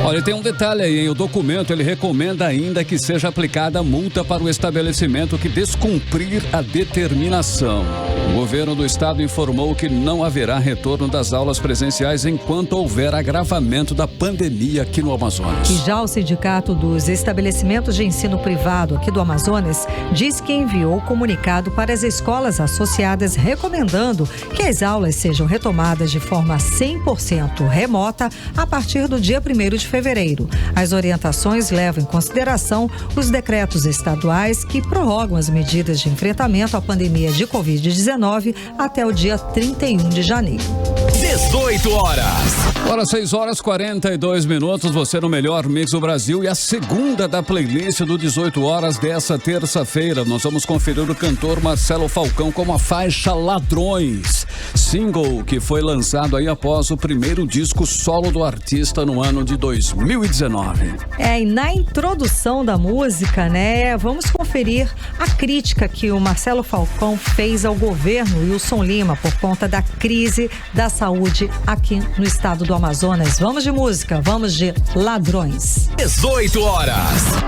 Olha, tem um detalhe aí, hein? O documento ele recomenda ainda que seja aplicada multa para o estabelecimento que descumprir a determinação. O governo do estado informou que não haverá retorno das aulas presenciais enquanto houver agravamento da pandemia aqui no Amazonas. E já o Sindicato dos Estabelecimentos de Ensino Privado aqui do Amazonas diz que enviou comunicado para as escolas associadas recomendando que as aulas sejam retomadas de forma 100% remota a partir do dia 1º de fevereiro. As orientações levam em consideração os decretos estaduais que prorrogam as medidas de enfrentamento à pandemia de Covid-19 até o dia 31 de janeiro. 18 horas. Agora 6 horas 42 minutos, você no melhor Mix do Brasil e a segunda da playlist do 18 horas dessa terça-feira. Nós vamos conferir o cantor Marcelo Falcão com a faixa Ladrões, single que foi lançado aí após o primeiro disco solo do artista no ano de 2019. E na introdução da música, né, vamos conferir a crítica que o Marcelo Falcão fez ao governo Wilson Lima por conta da crise da saúde aqui no estado do Amazonas. Vamos de música, vamos de Ladrões. 18 horas.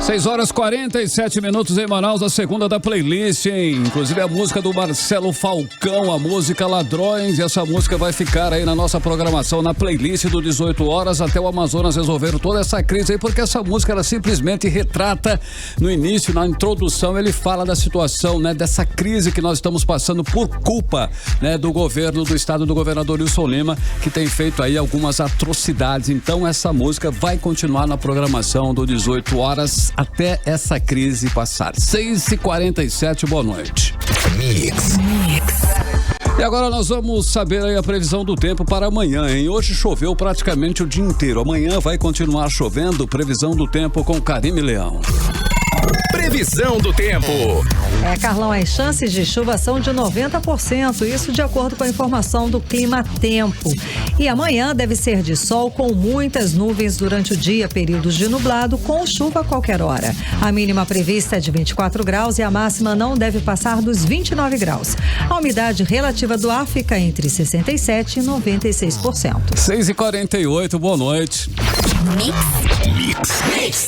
6 horas 47 minutos em Manaus, a segunda da playlist, hein? Inclusive a música do Marcelo Falcão, a música Ladrões, e essa música vai ficar aí na nossa programação, na playlist do 18 horas, até o Amazonas resolver toda essa crise aí, porque essa música ela simplesmente retrata no início, na introdução, ele fala da situação, né, dessa crise que nós estamos passando por culpa, né, do governo do estado do governador Wilson Lima, que tem feito aí algumas atrocidades. Então essa música vai continuar na programação do 18 horas até essa crise passar. 6h47, boa noite. Mix. E agora nós vamos saber aí a previsão do tempo para amanhã, hein? Hoje choveu praticamente o dia inteiro. Amanhã vai continuar chovendo. Previsão do tempo com Karime Leão. Previsão do tempo. Carlão, as chances de chuva são de 90%, isso de acordo com a informação do Clima Tempo. E amanhã deve ser de sol com muitas nuvens durante o dia, períodos de nublado com chuva a qualquer hora. A mínima prevista é de 24 graus e a máxima não deve passar dos 29 graus. A umidade relativa do ar fica entre 67% e 96%. 6h48, boa noite. Mix.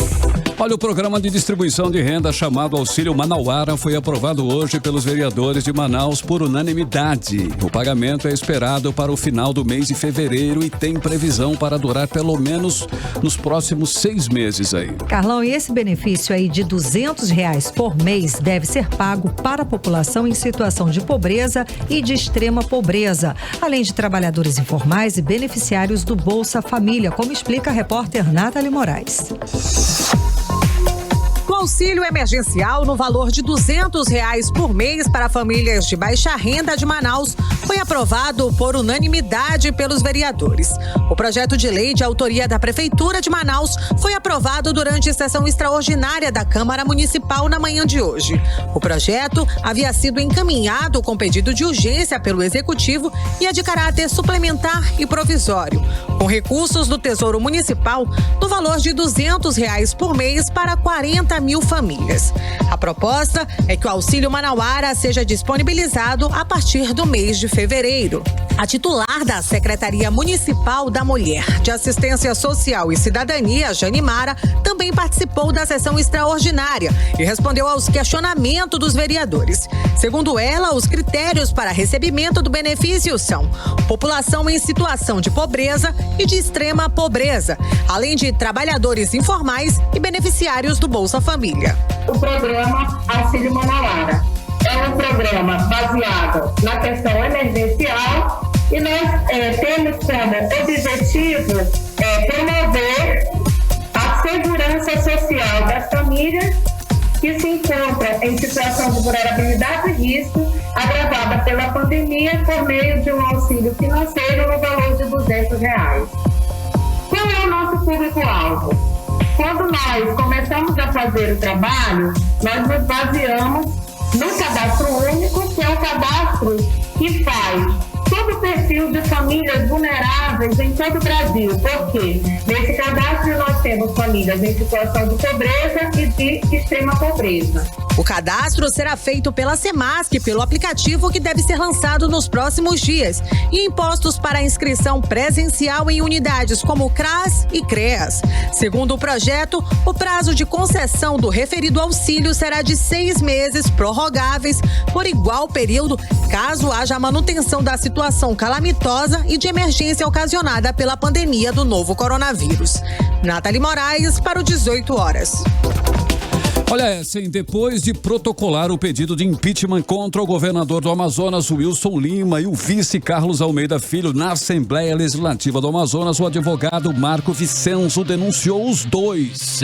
Olha, o programa de distribuição de renda chamado Auxílio Manauara foi aprovado hoje pelos vereadores de Manaus por unanimidade. O pagamento é esperado para o final do mês de fevereiro e tem previsão para durar pelo menos nos próximos 6 meses aí. Carlão, e esse benefício aí de R$200 por mês deve ser pago para a população em situação de pobreza e de extrema pobreza, além de trabalhadores informais e beneficiários do Bolsa Família, como explica a repórter Nathalie Moraes. O auxílio emergencial no valor de R$200 por mês para famílias de baixa renda de Manaus foi aprovado por unanimidade pelos vereadores. O projeto de lei de autoria da Prefeitura de Manaus foi aprovado durante a sessão extraordinária da Câmara Municipal na manhã de hoje. O projeto havia sido encaminhado com pedido de urgência pelo Executivo e é de caráter suplementar e provisório, com recursos do Tesouro Municipal no valor de R$200 por mês para 40 mil famílias. A proposta é que o Auxílio Manauara seja disponibilizado a partir do mês de fevereiro. A titular da Secretaria Municipal da Mulher, de Assistência Social e Cidadania, Janimara, também participou da sessão extraordinária e respondeu aos questionamentos dos vereadores. Segundo ela, os critérios para recebimento do benefício são população em situação de pobreza e de extrema pobreza, além de trabalhadores informais e beneficiários do Bolsa Família. O programa Auxílio Manauara é um programa baseado na questão emergencial e nós temos como objetivo promover a segurança social das famílias que se encontram em situação de vulnerabilidade e risco agravada pela pandemia por meio de um auxílio financeiro no valor de R$200. Qual é o nosso público-alvo? Quando nós começamos a fazer o trabalho, nós nos baseamos no cadastro único, que é o cadastro que faz todo o perfil de famílias vulneráveis em todo o Brasil. Por quê? Nesse cadastro nós temos famílias em situação de pobreza e de extrema pobreza. O cadastro será feito pela Semasc, pelo aplicativo que deve ser lançado nos próximos dias, e impostos para inscrição presencial em unidades como CRAS e CREAS. Segundo o projeto, o prazo de concessão do referido auxílio será de 6 meses, prorrogáveis por igual período, caso haja manutenção da situação calamitosa e de emergência ocasionada pela pandemia do novo coronavírus. Nathalie Moraes para o 18 horas. Olha, assim, depois de protocolar o pedido de impeachment contra o governador do Amazonas, Wilson Lima, e o vice Carlos Almeida Filho na Assembleia Legislativa do Amazonas, o advogado Marco Vicenzo denunciou os dois,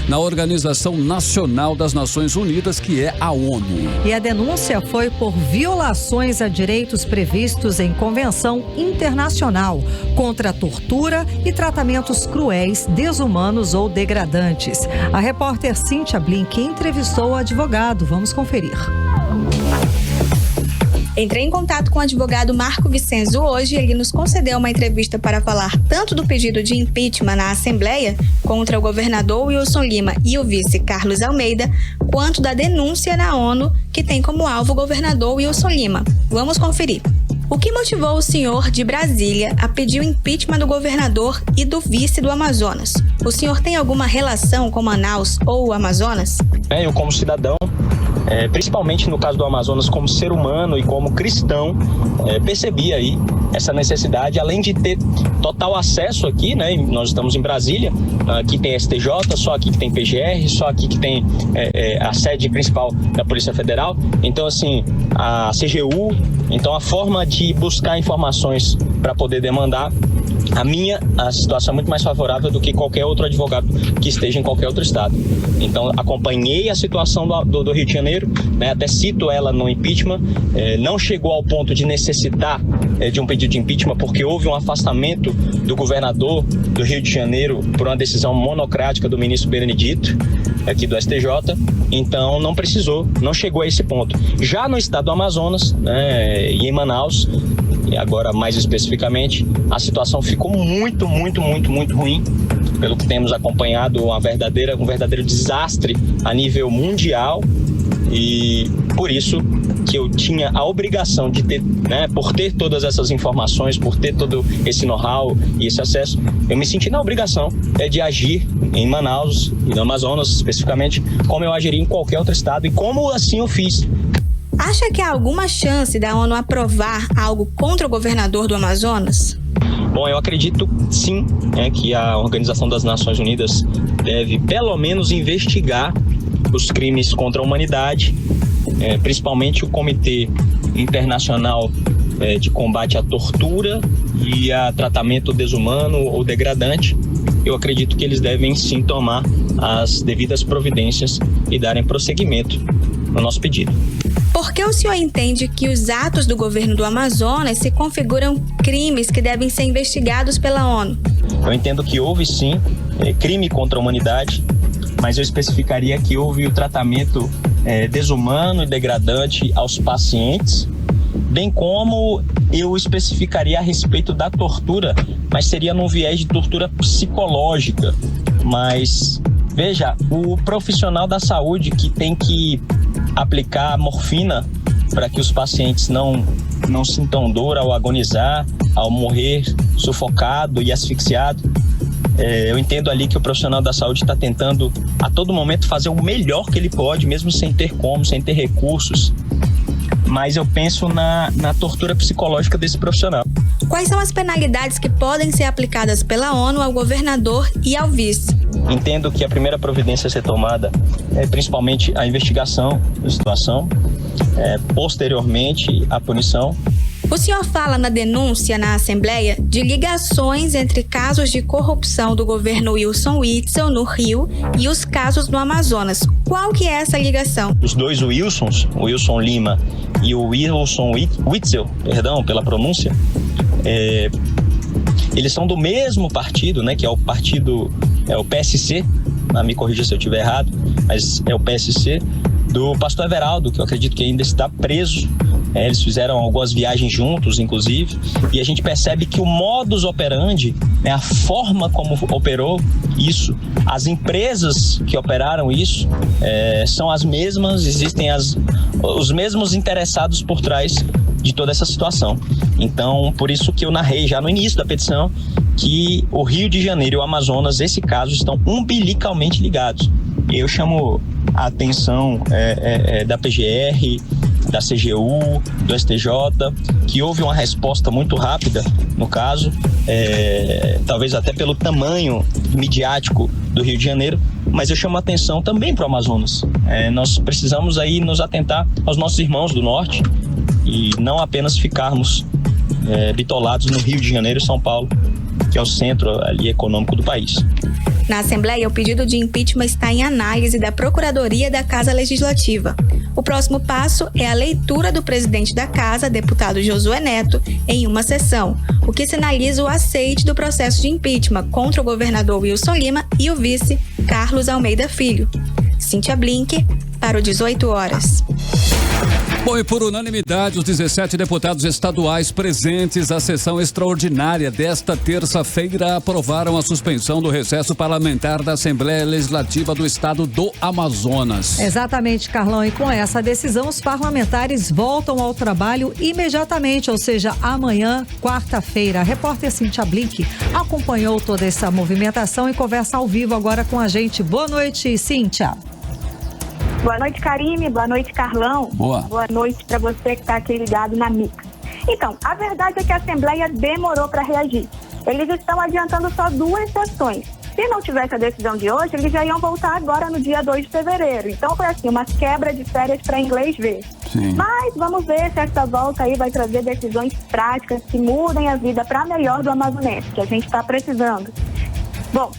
na Organização Nacional das Nações Unidas, que é a ONU. E a denúncia foi por violações a direitos previstos em convenção internacional contra a tortura e tratamentos cruéis, desumanos ou degradantes. A repórter Cíntia Blink entrevistou o advogado. Vamos conferir. Entrei em contato com o advogado Marco Vicenzo hoje. Ele nos concedeu uma entrevista para falar tanto do pedido de impeachment na Assembleia contra o governador Wilson Lima e o vice Carlos Almeida, quanto da denúncia na ONU que tem como alvo o governador Wilson Lima. Vamos conferir. O que motivou o senhor de Brasília a pedir o impeachment do governador e do vice do Amazonas? O senhor tem alguma relação com Manaus ou o Amazonas? Eu, como cidadão, principalmente no caso do Amazonas, como ser humano e como cristão, percebi aí essa necessidade, além de ter total acesso aqui, né? Nós estamos em Brasília, aqui tem STJ, só aqui que tem PGR, só aqui que tem a sede principal da Polícia Federal, então assim, a CGU, então a forma de buscar informações para poder demandar, a situação é muito mais favorável do que qualquer outro advogado que esteja em qualquer outro estado. Então, acompanhei a situação do Rio de Janeiro, né, até cito ela no impeachment, não chegou ao ponto de necessitar de um pedido de impeachment, porque houve um afastamento do governador do Rio de Janeiro por uma decisão monocrática do ministro Benedito, aqui do STJ, então não precisou, não chegou a esse ponto. Já no estado do Amazonas, né, e em Manaus, e agora mais especificamente, a situação ficou muito ruim, pelo que temos acompanhado, um verdadeiro desastre a nível mundial, e por isso que eu tinha a obrigação de ter, né, por ter todas essas informações, por ter todo esse know-how e esse acesso, eu me senti na obrigação de agir em Manaus e no Amazonas especificamente, como eu agiria em qualquer outro estado, e como assim eu fiz. Acha que há alguma chance da ONU aprovar algo contra o governador do Amazonas? Bom, eu acredito sim, que a Organização das Nações Unidas deve pelo menos investigar os crimes contra a humanidade, principalmente o Comitê Internacional de Combate à Tortura e a Tratamento Desumano ou Degradante. Eu acredito que eles devem sim tomar as devidas providências e darem prosseguimento no nosso pedido. Por que o senhor entende que os atos do governo do Amazonas se configuram crimes que devem ser investigados pela ONU? Eu entendo que houve sim crime contra a humanidade, mas eu especificaria que houve o tratamento desumano e degradante aos pacientes, bem como eu especificaria a respeito da tortura, mas seria num viés de tortura psicológica. Mas veja, o profissional da saúde que tem que aplicar morfina para que os pacientes não sintam dor ao agonizar, ao morrer sufocado e asfixiado. Eu entendo ali que o profissional da saúde está tentando a todo momento fazer o melhor que ele pode, mesmo sem ter sem ter recursos. Mas eu penso na tortura psicológica desse profissional. Quais são as penalidades que podem ser aplicadas pela ONU ao governador e ao vice? Entendo que a primeira providência a ser tomada é principalmente a investigação da situação, posteriormente a punição. O senhor fala na denúncia na Assembleia de ligações entre casos de corrupção do governo Wilson Witzel no Rio e os casos no Amazonas. Qual que é essa ligação? Os dois Wilsons, o Wilson Lima e o Wilson Witzel, perdão pela pronúncia, eles são do mesmo partido, né, que é o partido, o PSC, me corrija se eu estiver errado, mas é o PSC do pastor Everaldo, que eu acredito que ainda está preso Eles fizeram algumas viagens juntos, inclusive, e a gente percebe que o modus operandi, né, a forma como operou isso, as empresas que operaram isso são as mesmas, existem os mesmos interessados por trás de toda essa situação. Então, por isso que eu narrei já no início da petição que o Rio de Janeiro e o Amazonas, nesse caso, estão umbilicalmente ligados. Eu chamo a atenção da PGR, da CGU, do STJ, que houve uma resposta muito rápida no caso, talvez até pelo tamanho midiático do Rio de Janeiro, mas eu chamo a atenção também para o Amazonas. Nós precisamos aí nos atentar aos nossos irmãos do Norte e não apenas ficarmos bitolados no Rio de Janeiro e São Paulo, que é o centro ali econômico do país. Na Assembleia, o pedido de impeachment está em análise da Procuradoria da Casa Legislativa. O próximo passo é a leitura do presidente da Casa, deputado Josué Neto, em uma sessão, o que sinaliza o aceite do processo de impeachment contra o governador Wilson Lima e o vice Carlos Almeida Filho. Cíntia Blink, para o 18 horas. Bom, e por unanimidade, os 17 deputados estaduais presentes à sessão extraordinária desta terça-feira aprovaram a suspensão do recesso parlamentar da Assembleia Legislativa do Estado do Amazonas. Exatamente, Carlão. E com essa decisão, os parlamentares voltam ao trabalho imediatamente, ou seja, amanhã, quarta-feira. A repórter Cíntia Blink acompanhou toda essa movimentação e conversa ao vivo agora com a gente. Boa noite, Cíntia. Boa noite, Karine. Boa noite, Carlão. Boa noite para você que está aqui ligado na Mix. Então, a verdade é que a Assembleia demorou para reagir. Eles estão adiantando só 2 sessões. Se não tivesse a decisão de hoje, eles já iam voltar agora no dia 2 de fevereiro. Então foi assim, uma quebra de férias para inglês ver. Sim. Mas vamos ver se essa volta aí vai trazer decisões práticas que mudem a vida para melhor do amazonense, que a gente está precisando. Bom,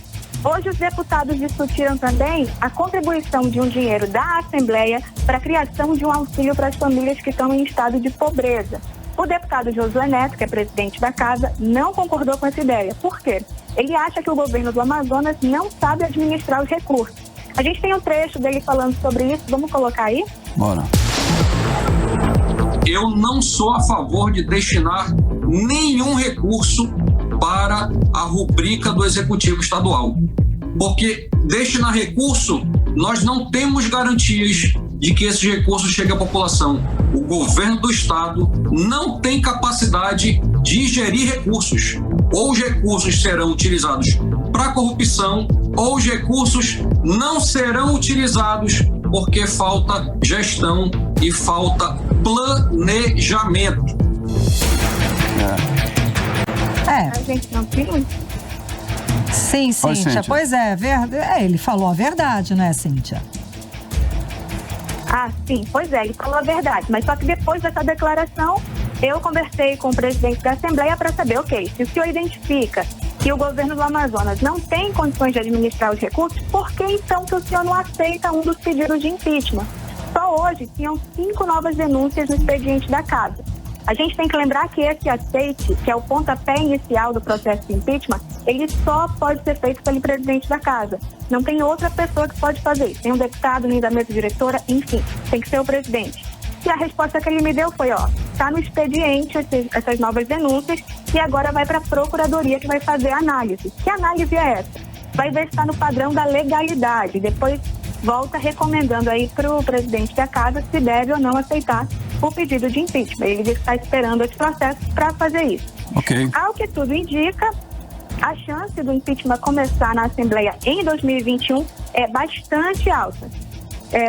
hoje os deputados discutiram também a contribuição de um dinheiro da Assembleia para a criação de um auxílio para as famílias que estão em estado de pobreza. O deputado Josué Neto, que é presidente da Casa, não concordou com essa ideia. Por quê? Ele acha que o governo do Amazonas não sabe administrar os recursos. A gente tem um trecho dele falando sobre isso, vamos colocar aí? Bora. Eu não sou a favor de destinar nenhum recurso para a rubrica do Executivo Estadual. Porque destinar recurso, nós não temos garantias de que esses recursos cheguem à população. O governo do Estado não tem capacidade de gerir recursos. Ou os recursos serão utilizados para corrupção, ou os recursos não serão utilizados porque falta gestão e falta planejamento. A gente não tem muito. Sim, Cíntia. Pois é, ele falou a verdade, né, Cíntia? Ah, sim, pois é, ele falou a verdade. Mas só que depois dessa declaração, eu conversei com o presidente da Assembleia para saber, ok, se o senhor identifica que o governo do Amazonas não tem condições de administrar os recursos, por que então que o senhor não aceita um dos pedidos de impeachment? Só hoje tinham 5 novas denúncias no expediente da Casa. A gente tem que lembrar que esse aceite, que é o pontapé inicial do processo de impeachment, ele só pode ser feito pelo presidente da Casa. Não tem outra pessoa que pode fazer isso. Tem um deputado, nem da mesa diretora, enfim, tem que ser o presidente. E a resposta que ele me deu foi, está no expediente essas novas denúncias e agora vai para a Procuradoria que vai fazer a análise. Que análise é essa? Vai ver se está no padrão da legalidade. Depois volta recomendando aí para o presidente da Casa se deve ou não aceitar o pedido de impeachment. Ele diz que está esperando esse processo para fazer isso. Okay. Ao que tudo indica, a chance do impeachment começar na Assembleia em 2021 é bastante alta.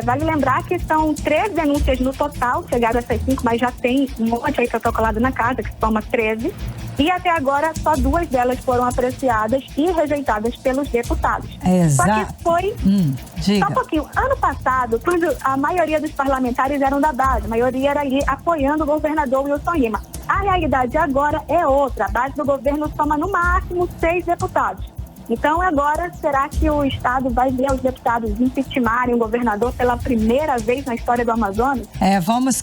Vale lembrar que são 3 denúncias no total, chegaram a essas 5, mas já tem um monte aí protocolado na Casa, que soma 13. E até agora, só 2 delas foram apreciadas e rejeitadas pelos deputados. Só que foi só um pouquinho. Ano passado, a maioria dos parlamentares eram da base, a maioria era ali apoiando o governador Wilson Lima. A realidade agora é outra. A base do governo soma no máximo 6 deputados. Então, agora, será que o Estado vai ver os deputados impeachmentarem o governador pela primeira vez na história do Amazonas?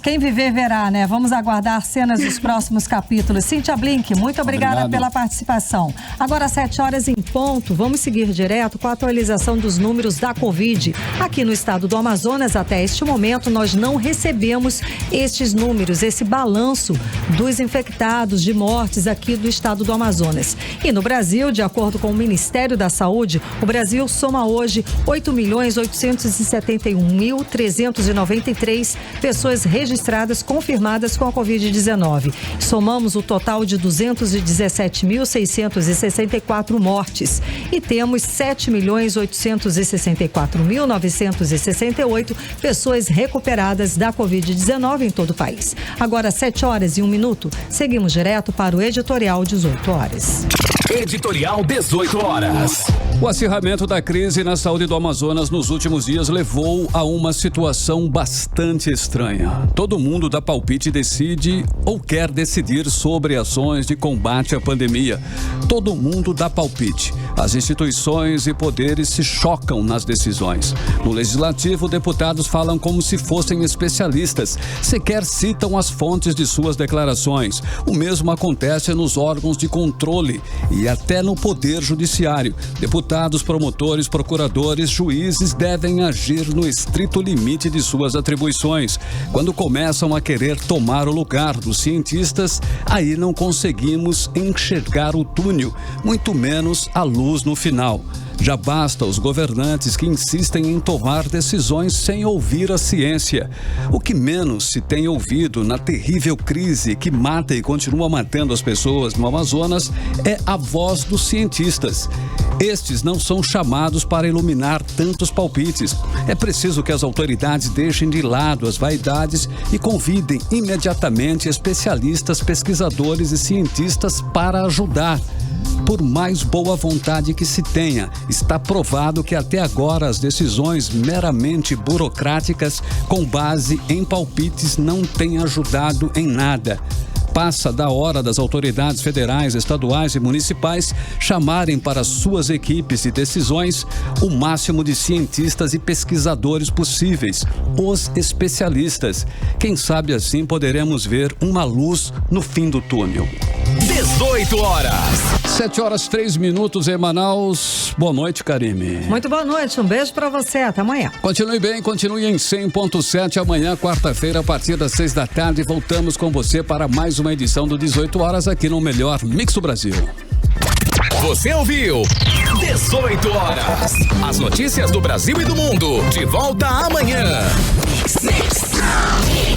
Quem viver verá, né? Vamos aguardar cenas dos próximos capítulos. Cíntia Blink, muito obrigada pela participação. Agora, às 7 horas em ponto, vamos seguir direto com a atualização dos números da Covid. Aqui no estado do Amazonas, até este momento, nós não recebemos estes números, esse balanço dos infectados, de mortes aqui do estado do Amazonas. E no Brasil, de acordo com o Ministério da Saúde, o Brasil soma hoje 8.871.393 pessoas registradas confirmadas com a Covid-19. Somamos o total de 217.664 mortes e temos 7.864.968 pessoas recuperadas da Covid-19 em todo o país. Agora, 7 horas e 1 minuto, seguimos direto para o Editorial 18 horas. Editorial 18 horas. O acirramento da crise na saúde do Amazonas nos últimos dias levou a uma situação bastante estranha. Todo mundo dá palpite e decide ou quer decidir sobre ações de combate à pandemia. Todo mundo dá palpite. As instituições e poderes se chocam nas decisões. No Legislativo, deputados falam como se fossem especialistas, sequer citam as fontes de suas declarações. O mesmo acontece nos órgãos de controle e até no Poder Judiciário. Deputados, promotores, procuradores, juízes devem agir no estrito limite de suas atribuições. Quando começam a querer tomar o lugar dos cientistas, aí não conseguimos enxergar o túnel, muito menos a luz no final. Já basta os governantes que insistem em tomar decisões sem ouvir a ciência. O que menos se tem ouvido na terrível crise que mata e continua matando as pessoas no Amazonas é a voz dos cientistas. Estes não são chamados para iluminar tantos palpites. É preciso que as autoridades deixem de lado as vaidades e convidem imediatamente especialistas, pesquisadores e cientistas para ajudar. Por mais boa vontade que se tenha, está provado que até agora as decisões meramente burocráticas com base em palpites não têm ajudado em nada. Passa da hora das autoridades federais, estaduais e municipais chamarem para suas equipes de decisões o máximo de cientistas e pesquisadores possíveis, os especialistas. Quem sabe assim poderemos ver uma luz no fim do túnel. 18 horas. 7 horas 3 minutos em Manaus. Boa noite, Karime. Muito boa noite, um beijo pra você, até amanhã. Continue bem, continue em 100.7. Amanhã, quarta-feira, a partir das 6 da tarde, voltamos com você para mais uma edição do 18 horas aqui no melhor Mix do Brasil. Você ouviu 18 horas. As notícias do Brasil e do mundo. De volta amanhã. Mix.